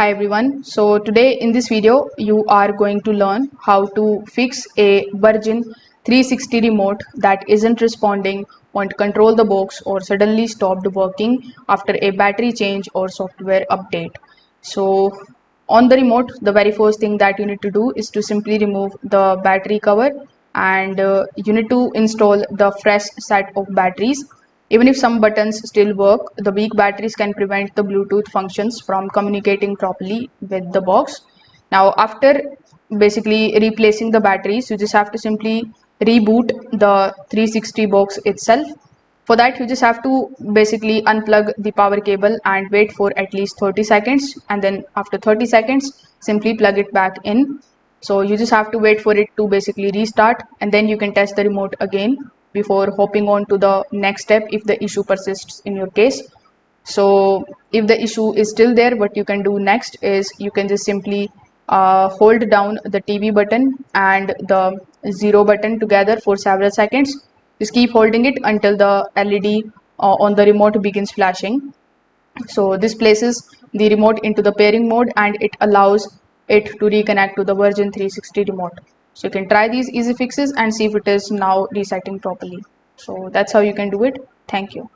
Hi everyone. So today in this video you are going to learn how to fix a Virgin 360 remote that isn't responding, won't control the box or suddenly stopped working after a battery change or software update. So on the remote, the very first thing that you need to do is to simply remove the battery cover, and you need to install the fresh set of batteries. Even if some buttons still work, the weak batteries can prevent the Bluetooth functions from communicating properly with the box. Now, after basically replacing the batteries, you just have to simply reboot the 360 box itself. For that, you just have to basically unplug the power cable and wait for at least 30 seconds, and then after 30 seconds simply plug it back in. So you just have to wait for it to basically restart, and then you can test the remote again before hopping on to the next step if the issue persists in your case. So if the issue is still there, what you can do next is you can just simply hold down the TV button and the 0 button together for several seconds. Just keep holding it until the LED on the remote begins flashing. So this places the remote into the pairing mode and it allows it to reconnect to the Virgin 360 remote. So you can try these easy fixes and see if it is now resetting properly. So that's how you can do it. Thank you.